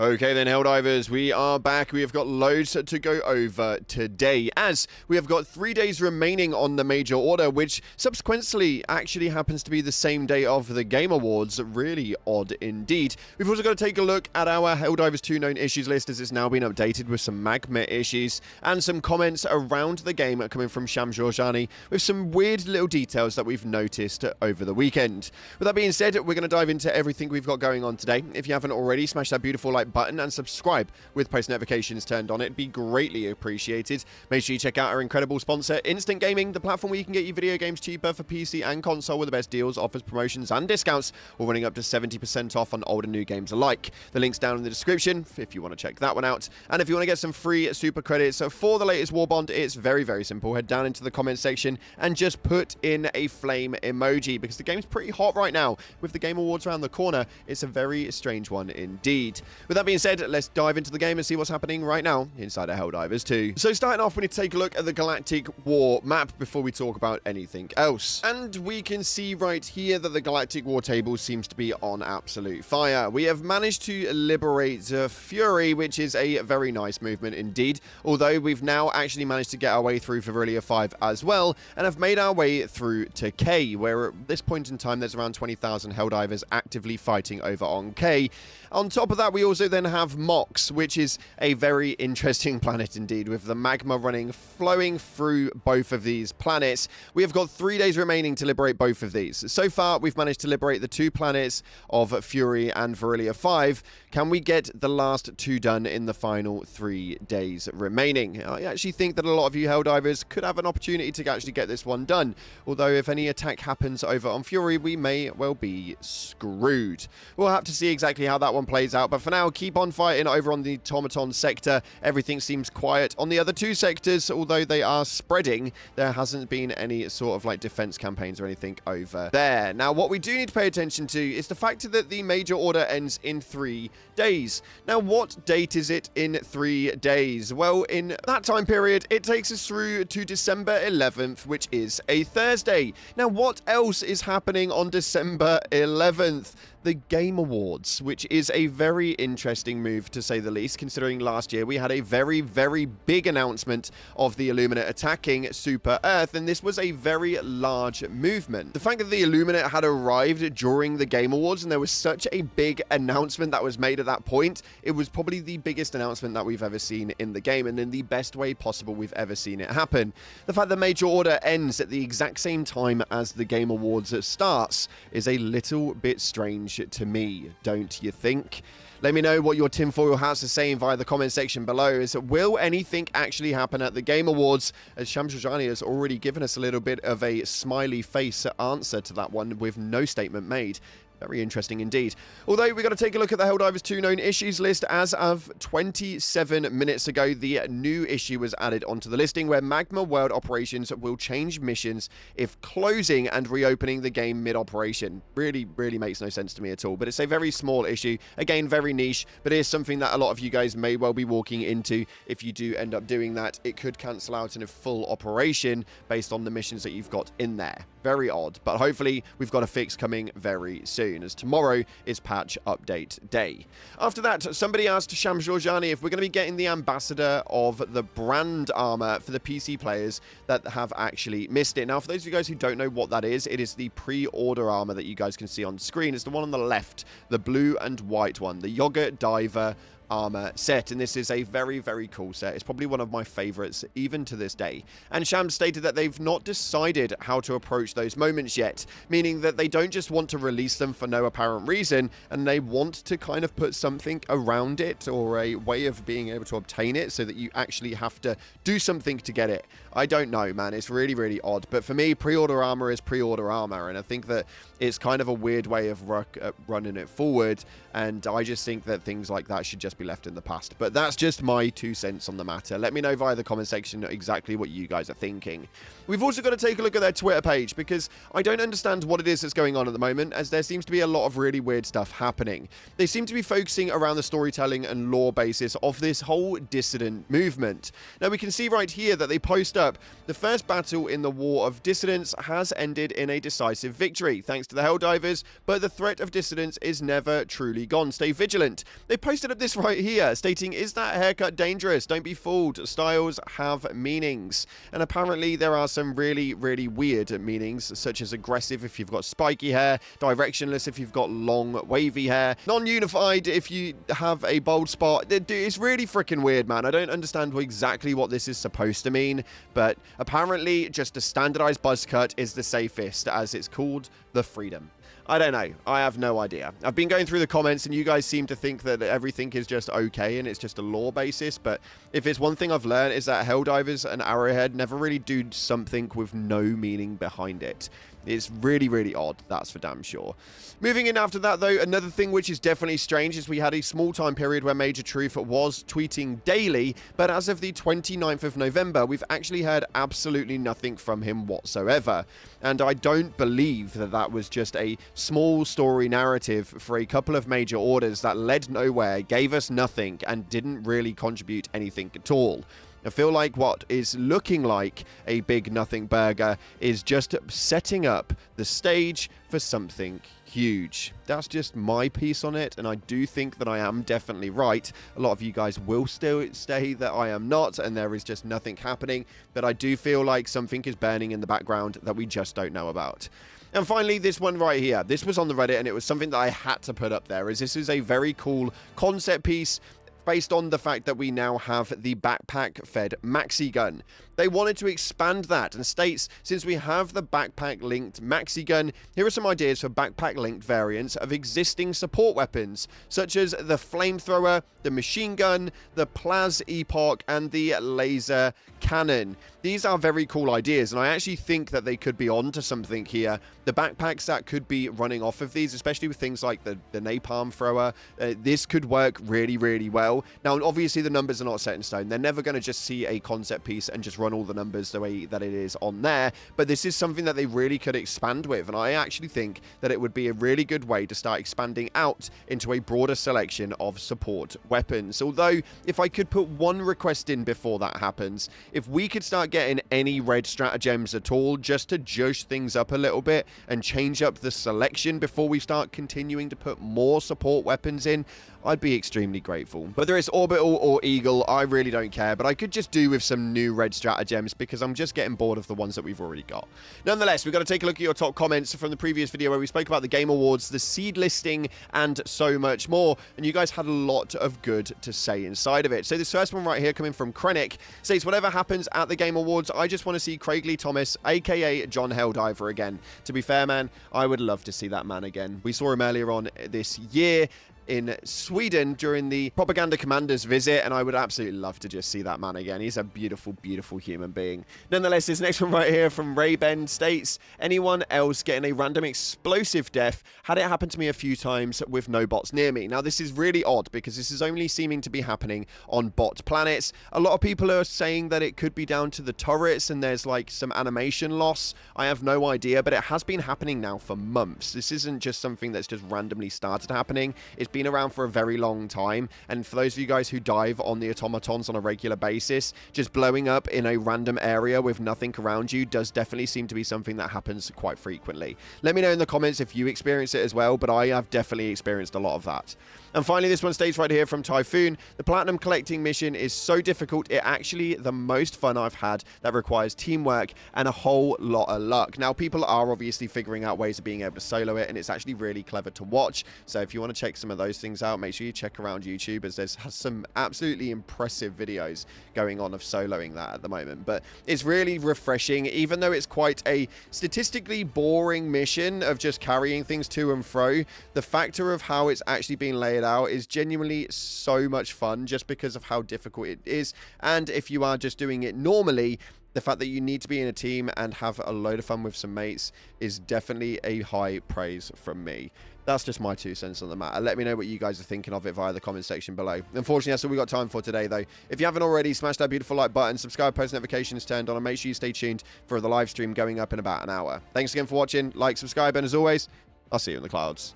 Okay then, Helldivers, we are back. We have got loads to go over today, as we have got 3 days remaining on the major order, which subsequently actually happens to be the same day of the Game Awards. Really odd indeed. We've also got to take a look at our Helldivers 2 known issues list, as it's now been updated with some magma issues and some comments around the game coming from Sham Georgiani with some weird little details that we've noticed over the weekend. With that being said, we're going to dive into everything we've got going on today. If you haven't already, smash that beautiful like button and subscribe with post notifications turned on. It'd be greatly appreciated. Make sure you check out our incredible sponsor, Instant Gaming, the platform where you can get your video games cheaper for PC and console with the best deals, offers, promotions, and discounts, all running up to 70% off on old and new games alike. The link's down in the description if you want to check that one out. And if you want to get some free super credits for the latest Warbond, it's very, very simple. Head down into the comments section and just put in a flame emoji, because the game's pretty hot right now. With the Game Awards around the corner, it's a very strange one indeed. With that being said, let's dive into the game and see what's happening right now inside of Helldivers 2. So starting off, we need to take a look at the Galactic War map before we talk about anything else. And we can see right here that the Galactic War table seems to be on absolute fire. We have managed to liberate Fury, which is a very nice movement indeed, although we've now actually managed to get our way through Virillia 5 as well, and have made our way through to K, where at this point in time there's around 20,000 Helldivers actively fighting over on K. On top of that, we also then have Mox, which is a very interesting planet indeed, with the magma flowing through both of these planets. We have got 3 days remaining to liberate both of these. So far, we've managed to liberate the 2 planets of Fury and Virillia 5. Can we get the last 2 done in the final 3 days remaining? I actually think that a lot of you Helldivers could have an opportunity to actually get this one done. Although if any attack happens over on Fury, we may well be screwed. We'll have to see exactly how that one plays out, but for now, keep on fighting over on the automaton sector. Everything seems quiet on the other 2 sectors, although they are spreading. There hasn't been any sort of like defense campaigns or anything over there. Now, what we do need to pay attention to is the fact that the major order ends in 3 days. Now, what date is it in 3 days? Well, in that time period, it takes us through to December 11th, which is a Thursday. Now, what else is happening on December 11th? The Game Awards, which is a very interesting move to say the least, considering last year we had a very, very big announcement of the Illuminate attacking Super Earth, and this was a very large movement. The fact that the Illuminate had arrived during the Game Awards and there was such a big announcement that was made at that point, it was probably the biggest announcement that we've ever seen in the game, and in the best way possible we've ever seen it happen. The fact that Major Order ends at the exact same time as the Game Awards starts is a little bit strange to me, don't you think? Let me know what your tinfoil hats are saying via the comment section below. Will anything actually happen at the Game Awards? As Sham Georgiani has already given us a little bit of a smiley face answer to that one with no statement made. Very interesting indeed. Although we've got to take a look at the Helldivers 2 known issues list. As of 27 minutes ago, the new issue was added onto the listing, where Magma World operations will change missions if closing and reopening the game mid-operation. Really makes no sense to me at all. But it's a very small issue. Again, very niche, but it is something that a lot of you guys may well be walking into. If you do end up doing that, it could cancel out in a full operation based on the missions that you've got in there. Very odd, but hopefully we've got a fix coming very soon, as tomorrow is patch update day. After that, somebody asked Sham Georgiani if we're going to be getting the ambassador of the brand armor for the PC players that have actually missed it. Now, for those of you guys who don't know what that is, it is the pre-order armor that you guys can see on screen. It's the one on the left, the blue and white one, the Yogurt Diver armor set, and this is a very, very cool set. It's probably one of my favorites even to this day. And Sham stated that they've not decided how to approach those moments yet, meaning that they don't just want to release them for no apparent reason, and they want to kind of put something around it, or a way of being able to obtain it so that you actually have to do something to get it. I don't know, man. It's really odd, but for me, pre-order armor is pre-order armor, and I think that it's kind of a weird way of running it forward, and I just think that things like that should just be left in the past. But that's just my 2 cents on the matter. Let me know via the comment section exactly what you guys are thinking. We've also got to take a look at their Twitter page, because I don't understand what it is that's going on at the moment, as there seems to be a lot of really weird stuff happening. They seem to be focusing around the storytelling and lore basis of this whole dissident movement. Now, we can see right here that they post up, the first battle in the War of Dissidence has ended in a decisive victory, thanks to the Helldivers, but the threat of dissidence is never truly gone. Stay vigilant. They posted up this right right here stating, is that haircut dangerous? Don't be fooled. Styles have meanings. And apparently there are some really, really weird meanings, such as aggressive if you've got spiky hair, directionless if you've got long, wavy hair, non-unified if you have a bald spot. It's really freaking weird, man. I don't understand exactly what this is supposed to mean, but apparently just a standardized buzz cut is the safest, as it's called the Freedom. I don't know. I have no idea. I've been going through the comments and you guys seem to think that everything is just okay and it's just a lore basis, but if it's one thing I've learned is that Helldivers and Arrowhead never really do something with no meaning behind it. It's really, really odd, that's for damn sure. Moving in after that, though, another thing which is definitely strange is we had a small time period where Major Truth was tweeting daily, but as of the 29th of November, we've actually heard absolutely nothing from him whatsoever. And I don't believe that that was just a small story narrative for a couple of major orders that led nowhere, gave us nothing, and didn't really contribute anything at all. I feel like what is looking like a big nothing burger is just setting up the stage for something huge. That's just my piece on it, and I do think that I am definitely right. A lot of you guys will still say that I am not, and there is just nothing happening, but I do feel like something is burning in the background that we just don't know about. And finally, this one right here. This was on the Reddit, and it was something that I had to put up there, as this is a very cool concept piece based on the fact that we now have the backpack-fed maxi gun. They wanted to expand that and states, since we have the backpack-linked maxi gun, here are some ideas for backpack-linked variants of existing support weapons, such as the flamethrower, the machine gun, the Plaz Epoch, and the laser cannon. These are very cool ideas, and I actually think that they could be onto something here. The backpacks that could be running off of these, especially with things like the napalm thrower, this could work really, really well. Now, obviously, the numbers are not set in stone. They're never going to just see a concept piece and just run all the numbers the way that it is on there, but this is something that they really could expand with, and I actually think that it would be a really good way to start expanding out into a broader selection of support weapons. Although, if I could put one request in before that happens, if we could start getting any red stratagems at all, just to judge things up a little bit and change up the selection before we start continuing to put more support weapons in, I'd be extremely grateful. Whether it's orbital or eagle, I really don't care, but I could just do with some new red stratagems because I'm just getting bored of the ones that we've already got. Nonetheless, we've got to take a look at your top comments from the previous video where we spoke about the Game Awards, the seed listing, and so much more, and you guys had a lot of good to say inside of it. So this first one right here coming from Krennic says, whatever happens at the Game Awards, I just want to see Craigley Thomas, aka John Helldiver, again. To be fair, man, I would love to see that man again. We saw him earlier on this year in Sweden during the Propaganda Commander's visit, and I would absolutely love to just see that man again. He's a beautiful, beautiful human being. Nonetheless, this next one right here from Ray Ben states, anyone else getting a random explosive death? Had it happen to me a few times with no bots near me. Now, this is really odd because this is only seeming to be happening on bot planets. A lot of people are saying that it could be down to the turrets and there's like some animation loss. I have no idea, but it has been happening now for months. This isn't just something that's just randomly started happening. It's been around for a very long time, and for those of you guys who dive on the automatons on a regular basis, just blowing up in a random area with nothing around you does definitely seem to be something that happens quite frequently. Let me know in the comments if you experience it as well, but I have definitely experienced a lot of that. And finally, this one states right here from Typhoon, the platinum collecting mission is so difficult, it actually the most fun I've had that requires teamwork and a whole lot of luck. Now, people are obviously figuring out ways of being able to solo it, and it's actually really clever to watch. So if you want to check some of those things out, make sure you check around YouTube, as there's some absolutely impressive videos going on of soloing that at the moment. But it's really refreshing, even though it's quite a statistically boring mission of just carrying things to and fro. The factor of how it's actually being laid out is genuinely so much fun just because of how difficult it is. And if you are just doing it normally, the fact that you need to be in a team and have a load of fun with some mates is definitely a high praise from me. That's just my 2 cents on the matter. Let me know what you guys are thinking of it via the comment section below. Unfortunately, that's all we got time for today, though. If you haven't already, smash that beautiful like button, subscribe, post notifications turned on, and make sure you stay tuned for the live stream going up in about an hour. Thanks again for watching. Like, subscribe, and as always, I'll see you in the clouds.